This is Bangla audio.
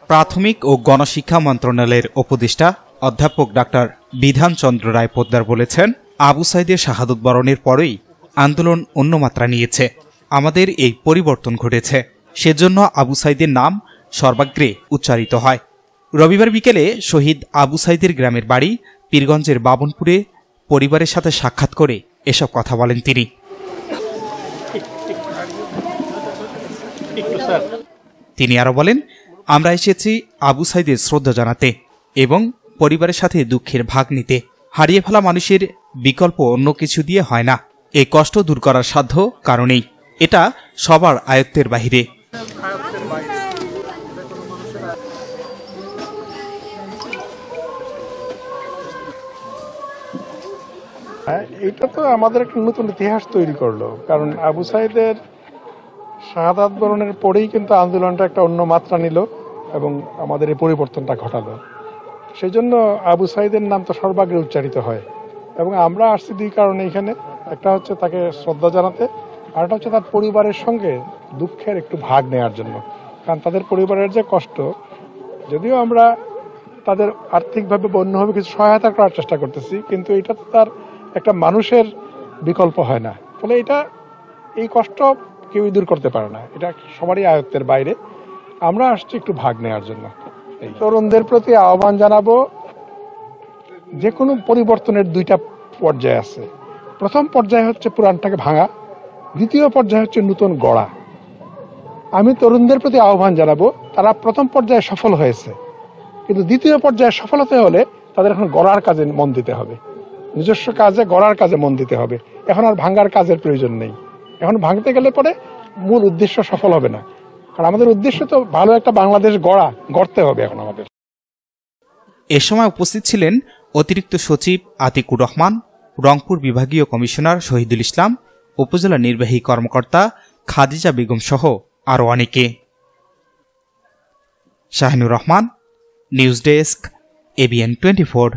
প্রাথমিক ও গণশিক্ষা মন্ত্রণালয়ের উপদেষ্টা অধ্যাপক ডাক্তার বিধান চন্দ্র রায় পোদ্দার বলেছেন, আবু সাঈদের শাহাদত বরণের পরেই আন্দোলন অন্য মাত্রা নিয়েছে। আমাদের এই পরিবর্তন ঘটেছে, সেজন্য আবু সাঈদের নাম সর্বাগ্রে উচ্চারিত হয়। রবিবার বিকেলে শহীদ আবু সাঈদের গ্রামের বাড়ি পীরগঞ্জের বাবনপুরে পরিবারের সাথে সাক্ষাৎ করে এসব কথা বলেন তিনি। তিনি আরো বলেন, আমরা এসেছি আবু সাঈদের শ্রদ্ধা জানাতে এবং পরিবারের সাথে দুঃখের ভাগ নিতে। হারিয়ে ফেলা মানুষের বিকল্প অন্য কিছু দিয়ে হয় না। এই কষ্ট দূর করার সাধ্য কারণেই, এটা সবার আয়ত্তের বাহিরে। এটা তো আমাদের একটা নতুন ইতিহাস তৈরি করলো, কারণ আবু সাঈদের শাহাদাত বরণের পরেই কিন্তু আন্দোলনটা একটা অন্য মাত্রা নিল এবং আমাদের এই পরিবর্তনটা ঘটালো। সেই জন্য আবু সাঈদের নাম তো সর্বাগ্রে উচ্চারিত হয় এবং আমরা আসছি দুই কারণে এখানে। একটা হচ্ছে তাকে শ্রদ্ধা জানাতে, আর একটা হচ্ছে তার পরিবারের সঙ্গে দুঃখের একটু ভাগ নেওয়ার জন্য। কারণ তাদের পরিবারের যে কষ্ট, যদিও আমরা তাদের আর্থিকভাবে বা অন্যভাবে কিছু সহায়তা করার চেষ্টা করতেছি, কিন্তু এটা তো তার একটা মানুষের বিকল্প হয় না। ফলে এই কষ্ট কেউই দূর করতে পারে না, এটা সবারই আয়ত্তের বাইরে। আমরা আসছি একটু ভাগ নেওয়ার জন্য। এই তরুণদের প্রতি আহ্বান জানাবো, যে কোনো পরিবর্তনের দুইটা পর্যায় আছে। প্রথম পর্যায়ে হচ্ছে পুরানটাকে ভাঙা, দ্বিতীয় পর্যায়ে হচ্ছে নতুন গড়া। আমি তরুণদের প্রতি আহ্বান জানাবো, তারা প্রথম পর্যায়ে সফল হয়েছে, কিন্তু দ্বিতীয় পর্যায়ে সফল হতে হলে তাদের এখন গড়ার কাজে মন দিতে হবে, নিজস্ব কাজে গড়ার কাজে মন দিতে হবে। এখন আর ভাঙার কাজের প্রয়োজন নেই। এখন ভাঙতে গেলে পরে মূল উদ্দেশ্য সফল হবে না, কারণ আমাদের উদ্দেশ্য তো ভালো একটা বাংলাদেশ গড়তে হবে এখন আমাদের। এ সময় উপস্থিত ছিলেন অতিরিক্ত সচিব আতিকুর রহমান, রংপুর বিভাগীয় কমিশনার শহীদুল ইসলাম, উপজেলা নির্বাহী কর্মকর্তা খাদিজা বেগম সহ আরও অনেকে। Shahinur Rahman, news desk, ABN 24।